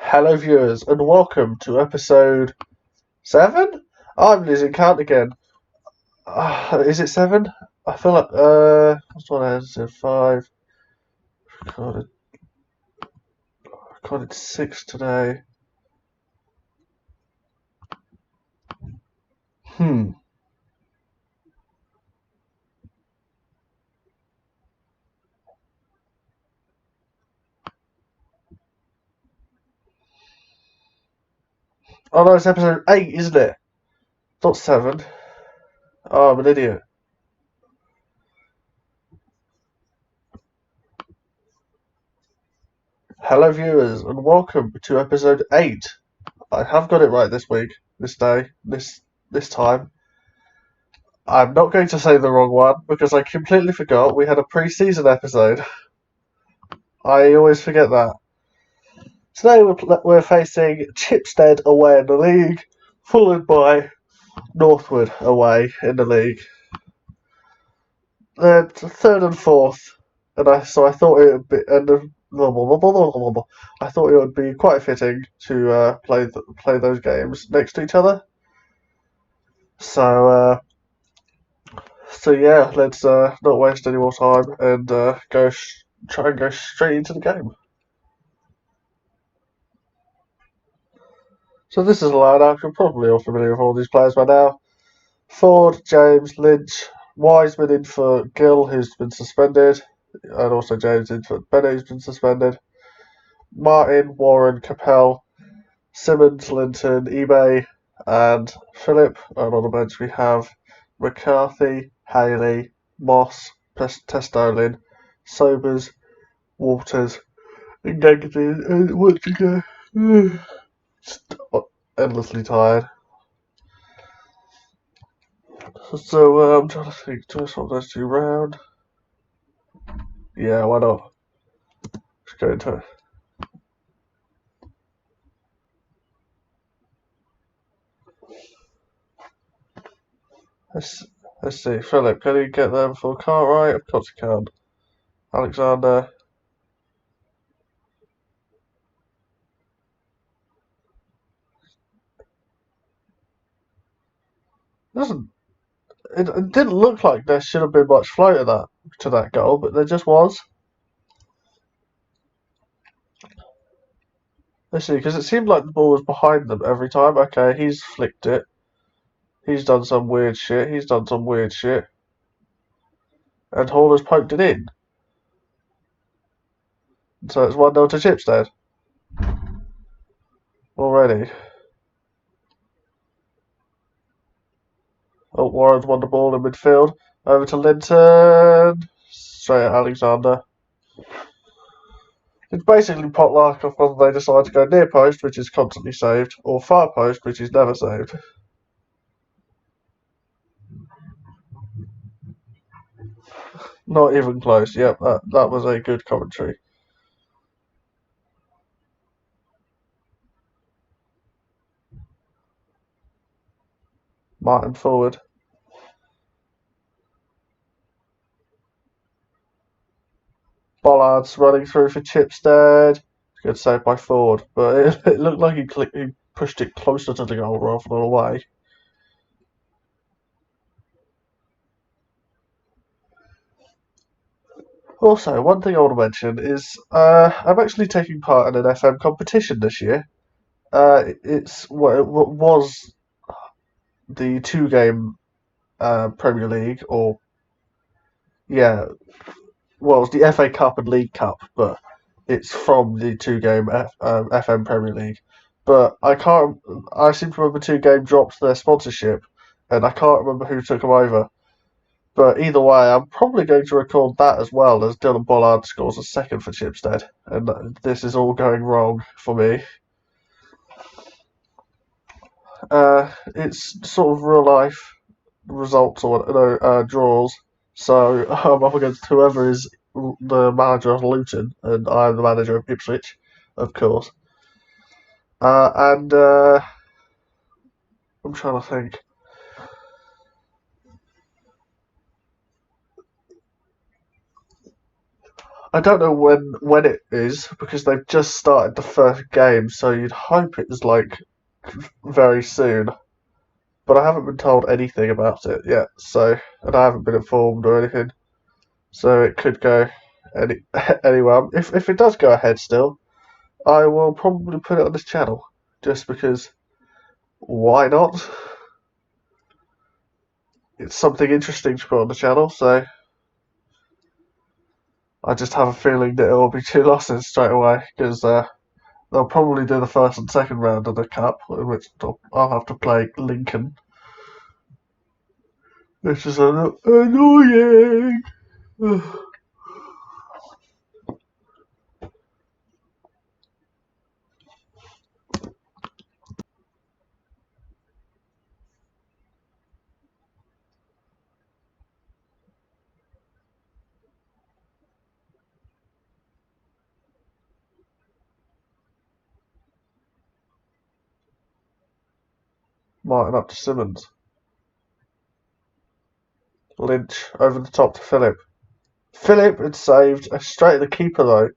Hello, viewers, and welcome to episode 7? I'm losing count again. Is it 7? I feel like, what's one episode? 5. Recorded, recorded 6 today. Hmm. Oh no, it's episode 8, isn't it? Not 7. Oh, I'm an idiot. Hello, viewers, and welcome to episode 8. I have got it right this week, this day, this time. I'm not going to say the wrong one because I completely forgot we had a pre-season episode. I always forget that. Today we're facing Chipstead away in the league, followed by Northwood away in the league. They're third and fourth, and I thought it would be I thought it would be quite fitting to play those games next to each other. So yeah, let's not waste any more time and try and go straight into the game. So this is a lineup. You're probably all familiar with all these players by now. Ford, James, Lynch, Wiseman in for Gill, who's been suspended, and also James in for Bennett, who's been suspended. Martin, Warren, Capel, Simmons, Linton, eBay, and Phillip. And on the bench we have McCarthy, Haley, Moss, Testolin, Sobers, Walters, and Gagnon. And once again, endlessly tired. So I'm trying to think, do I swap those two round? Yeah, why not? Let's go into it. Let's, let's see. Philip, can he get there before Cartwright? Of course he can. Alexander. Doesn't it didn't look like there should have been much flow to that goal, but there just was. Let's see, because it seemed like the ball was behind them every time. Okay, he's flicked it. He's done some weird shit. He's done some weird shit. And Horner's poked it in. So it's 1-0 to Chipstead already. Oh, Warren's won the ball in midfield. Over to Linton. Straight at Alexander. It's basically potluck of whether they decide to go near post, which is constantly saved, or far post, which is never saved. Not even close. Yep, that was a good commentary. Martin forward. Bollard's running through for Chipstead. Good save by Ford, but it looked like he pushed it closer to the goal rather than away. Also, one thing I want to mention is I'm actually taking part in an FM competition this year. It's what was the two-game Premier League, or yeah, well, it's the FA Cup and League Cup, but it's from the two-game FM Premier League. But I can't. I seem to remember two-game dropped their sponsorship, and I can't remember who took them over. But either way, I'm probably going to record that as well as Dylan Bollard scores a second for Chipstead, and this is all going wrong for me. It's sort of real life results or draws. So I'm up against whoever is the manager of Luton, and I'm the manager of Ipswich, of course. And I'm trying to think. I don't know when it is because they've just started the first game, so you'd hope it's like very soon. But I haven't been told anything about it yet, so and I haven't been informed or anything. So it could go any anywhere. If it does go ahead still, I will probably put it on this channel just because why not? It's something interesting to put on the channel, so I just have a feeling that it will be two losses straight away because they'll probably do the first and second round of the cup, in which I'll have to play Lincoln, which is annoying. Martin up to Simmons. Lynch over the top to Philip. Philip had saved straight at the keeper though.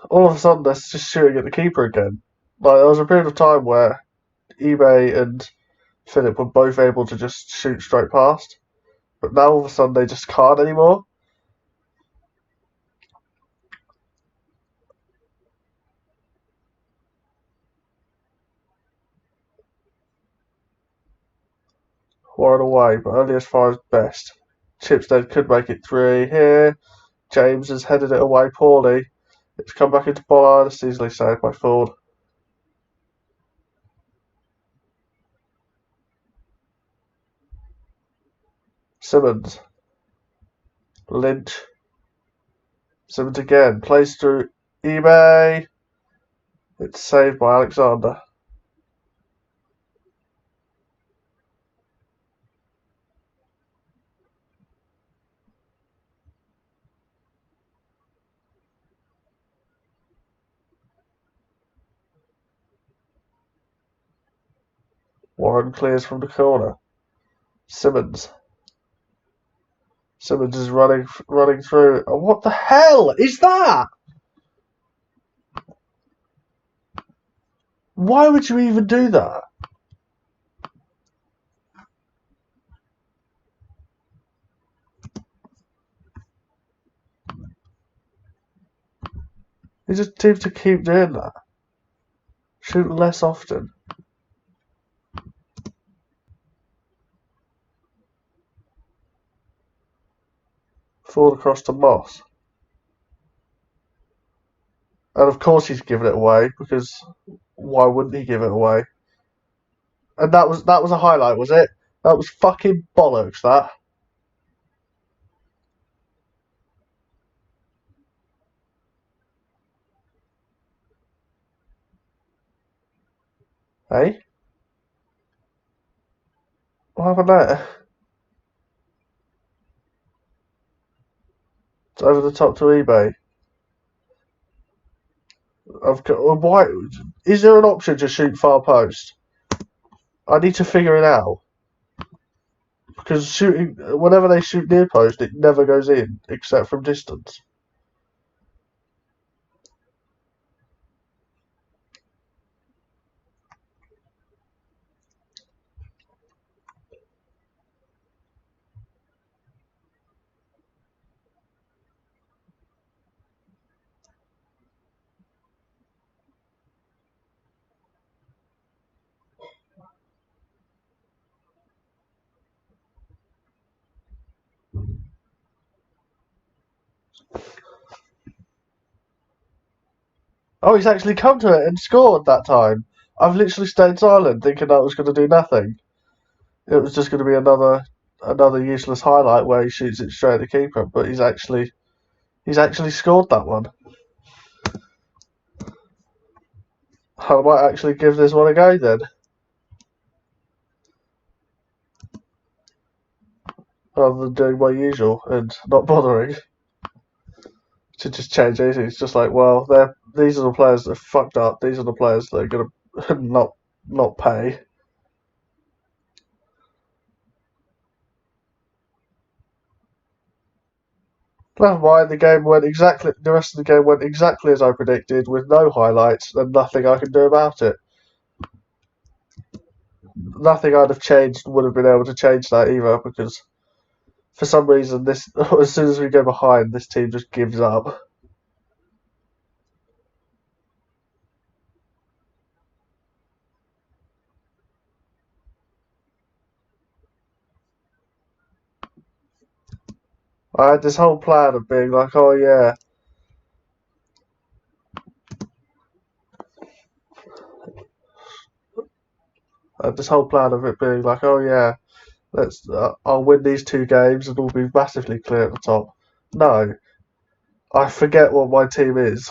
All of a sudden they're just shooting at the keeper again. Like there was a period of time where eBay and Philip were both able to just shoot straight past, but now all of a sudden they just can't anymore. Warren away, but only as far as best. Chipstead could make it 3 here. James has headed it away poorly. It's come back into Bollard. It's easily saved by Ford. Simmons. Lynch. Simmons again. Plays through eBay. It's saved by Alexander. Warren clears from the corner. Simmons. Simmons is running through. Oh, what the hell is that? Why would you even do that? You just seem to keep doing that. Shoot less often. Ford across to Moss. And of course he's given it away because why wouldn't he give it away? And that was a highlight, was it? That was fucking bollocks. That. Hey, what happened there? It's over the top to eBay. Why is there an option to shoot far post? I need to figure it out because shooting whenever they shoot near post, it never goes in except from distance. Oh, he's actually come to it and scored that time. I've literally stayed silent, thinking that was going to do nothing. It was just going to be another useless highlight where he shoots it straight at the keeper. But he's actually scored that one. I might actually give this one a go then, rather than doing my usual and not bothering to just change anything. It's just like, well, these are the players that are fucked up. These are the players that are going to not pay. Never mind, the rest of the game went exactly as I predicted, with no highlights and nothing I can do about it. Nothing I'd have changed would have been able to change that either, because for some reason, as soon as we go behind, this team just gives up. I had this whole plan of being like, oh yeah, I had this whole plan of it being like, oh yeah, I'll win these two games and we'll be massively clear at the top. No, I forget what my team is.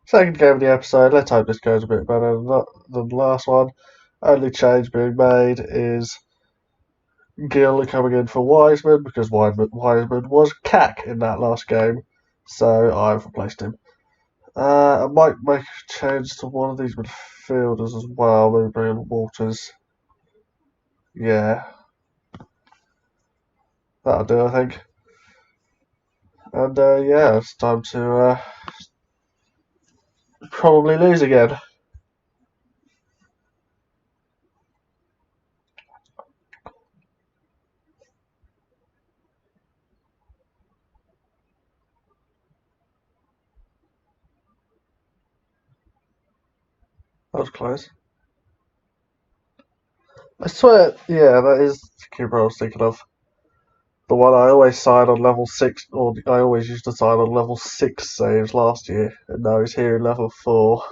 Second game of the episode. Let's hope this goes a bit better than the last one. Only change being made is Gill coming in for Wiseman because Wiseman was cack in that last game, so I've replaced him. I might make a change to one of these midfielders as well. Maybe bring in Waters. Yeah, that'll do, I think. And yeah, it's time to probably lose again. That was close. I swear, yeah, that is the keeper I was thinking of. The one I always signed on level 6, or I always used to sign on level 6 saves last year, and now he's here in level 4.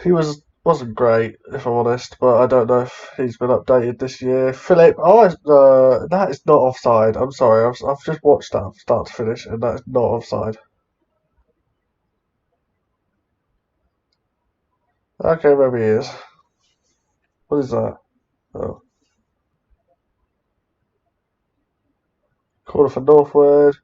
He wasn't great, if I'm honest, but I don't know if he's been updated this year. Philip, that is not offside. I'm sorry, I've just watched that start to finish, and that is not offside. Okay, maybe he is. What is that? Oh. Corner for Northwood.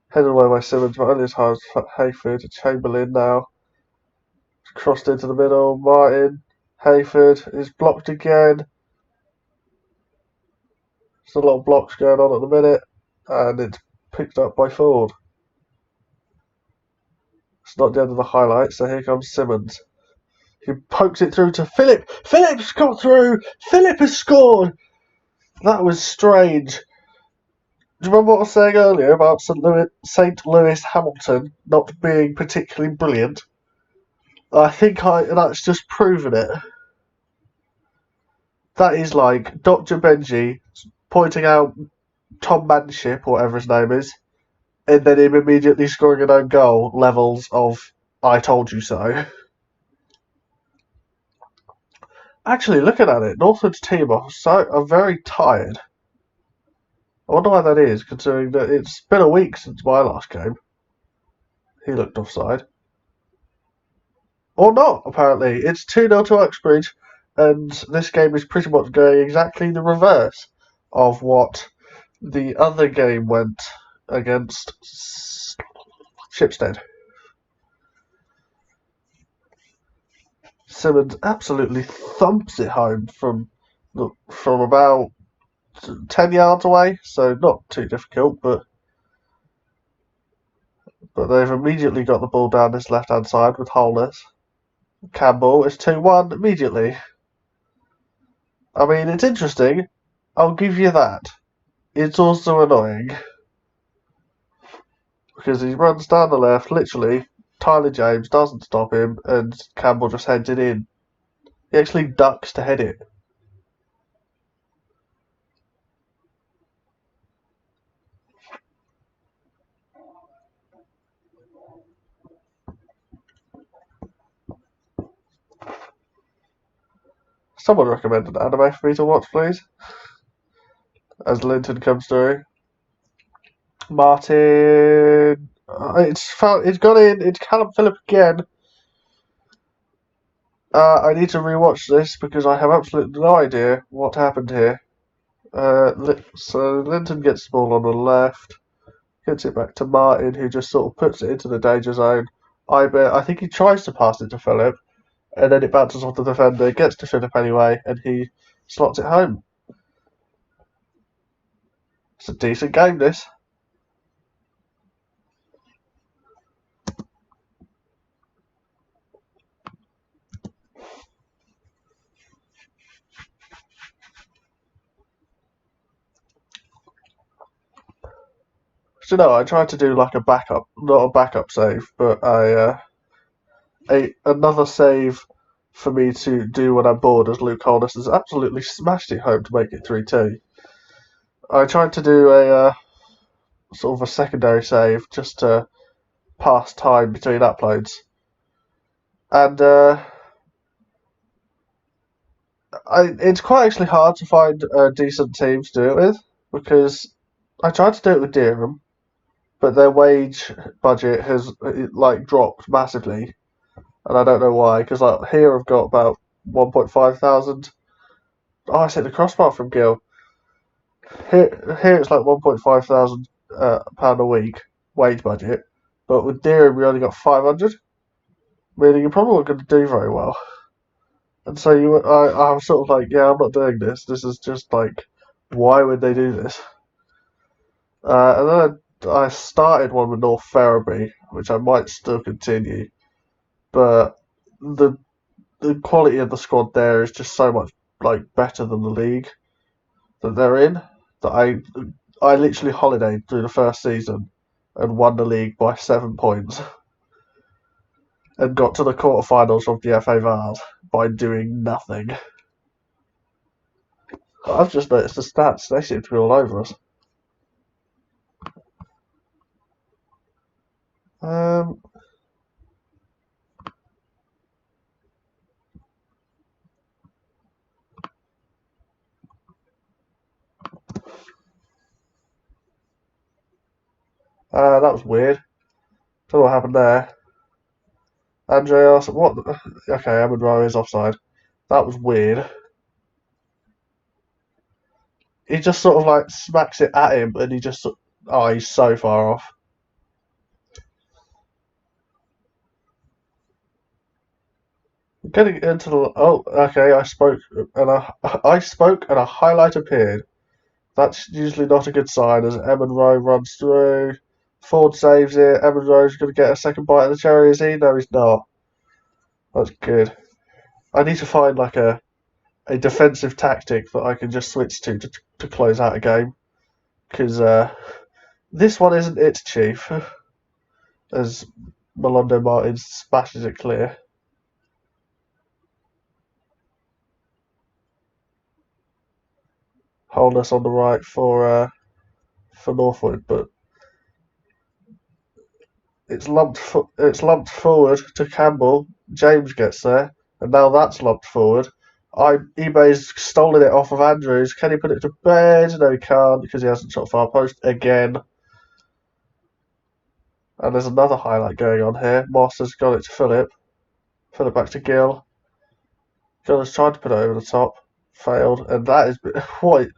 Headed away by Simmons, but only as hard as Hayford. Chamberlain now. Crossed into the middle. Martin. Hayford is blocked again. There's a lot of blocks going on at the minute, and it's picked up by Ford. It's not the end of the highlights, so here comes Simmons. He pokes it through to Philip. Philip's got through. Philip has scored. That was strange. Do you remember what I was saying earlier about St. Louis Hamilton not being particularly brilliant? I think that's just proven it. That is like Dr. Benji pointing out Tom Manship, or whatever his name is, and then him immediately scoring an own goal levels of I told you so. Actually, looking at it, Northwood's team are very tired. I wonder why that is, considering that it's been a week since my last game. He looked offside. Or not, apparently. It's 2-0 to Uxbridge, and this game is pretty much going exactly the reverse of what the other game went against Shipstead. Simmons absolutely thumps it home from about 10 yards away, so not too difficult, but they've immediately got the ball down this left-hand side with Holness. Campbell is 2-1 immediately. I mean, it's interesting. I'll give you that. It's also annoying. Because he runs down the left, literally. Tyler James doesn't stop him, and Campbell just heads it in. He actually ducks to head it. Someone recommend an anime for me to watch, please. As Linton comes through. Martin. It's gone in. It's Callum Phillip again. I need to rewatch this because I have absolutely no idea what happened here. So Linton gets the ball on the left, gets it back to Martin, who just sort of puts it into the danger zone. I think he tries to pass it to Philip, and then it bounces off the defender, gets to Philip anyway, and he slots it home. It's a decent game, this. So no, I tried to do like a backup, not a backup save, but another save for me to do when I'm bored, as Luke Holness has absolutely smashed it home to make it 3-2. I tried to do a sort of a secondary save just to pass time between uploads, and it's quite actually hard to find a decent team to do it with, because I tried to do it with Deerham, but their wage budget has like dropped massively, and I don't know why. Because like here I've got about 1.5 thousand. Oh, I said the crossbar from Gil. Here it's like 1.5 thousand pound a week wage budget, but with Deerham we only got 500. Meaning you're probably not going to do very well. And so I was sort of like, yeah, I'm not doing this. This is just like, why would they do this? And then I started one with North Ferriby, which I might still continue, but the the quality of the squad there is just so much like better than the league that they're in, that I literally holidayed through the first season and won the league by 7 points and got to the quarterfinals of the FA Vase by doing nothing. I've just noticed the stats; they seem to be all over us. Um, that was weird. Don't know what happened there. Andreas, what? Okay, Amon Rowe is offside. That was weird. He just sort of like smacks it at him, and he just, oh, he's so far off. Getting into the, oh, okay, I spoke and a highlight appeared. That's usually not a good sign as Evan Rowe runs through. Ford saves it. Evan Rowe's going to get a second bite of the cherry, is he? No, he's not. That's good. I need to find like a defensive tactic that I can just switch to close out a game, because this one isn't it, Chief, as Melondo Martin smashes it clear. Holness on the right for Northwood, but it's lumped forward to Campbell. James gets there, and now that's lumped forward. eBay's stolen it off of Andrews. Can he put it to bed? No, he can't because he hasn't shot far post again. And there's another highlight going on here. Moss has got it to Philip. Philip back to Gill. Gill has tried to put it over the top. Failed. And that is what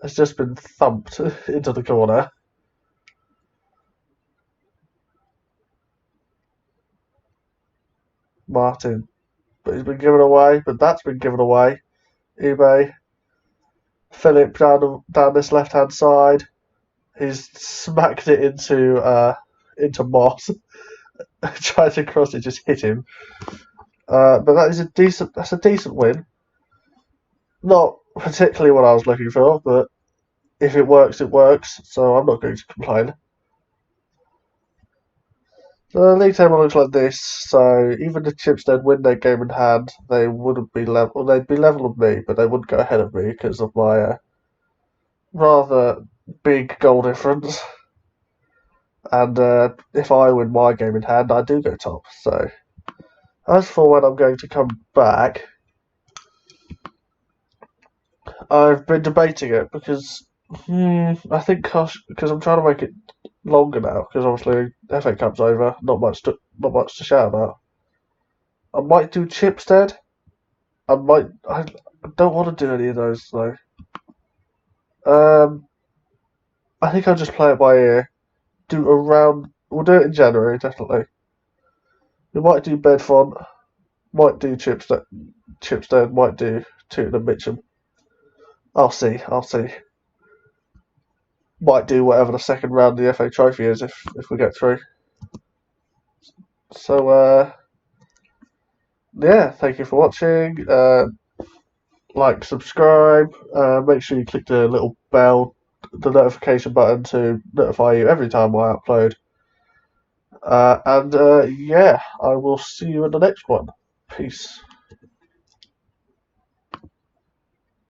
has just been thumped into the corner. Martin. But he's been given away. But that's been given away. eBay. Philip down this left hand side. He's smacked it into Moss. Tried to cross it, just hit him. But that's a decent win. Not particularly what I was looking for, but if it works, it works. So I'm not going to complain. The league table looks like this. So even if Chipstead win their game in hand, they wouldn't be level. Well, they'd be level with me, but they wouldn't go ahead of me because of my rather big goal difference. And if I win my game in hand, I do go top. So as for when I'm going to come back, I've been debating it because I think because I'm trying to make it longer now because obviously FA Cup's over, not much to shout about. I might do Chipstead. I don't want to do any of those though. I think I'll just play it by ear. We'll do it in January definitely. We might do Bedfont. Might do Chipstead, might do Tooting and Mitcham. I'll see. Might do whatever the second round of the FA Trophy is if we get through. So yeah, thank you for watching. Like, subscribe. Make sure you click the little bell, the notification button to notify you every time I upload. And yeah, I will see you in the next one. Peace.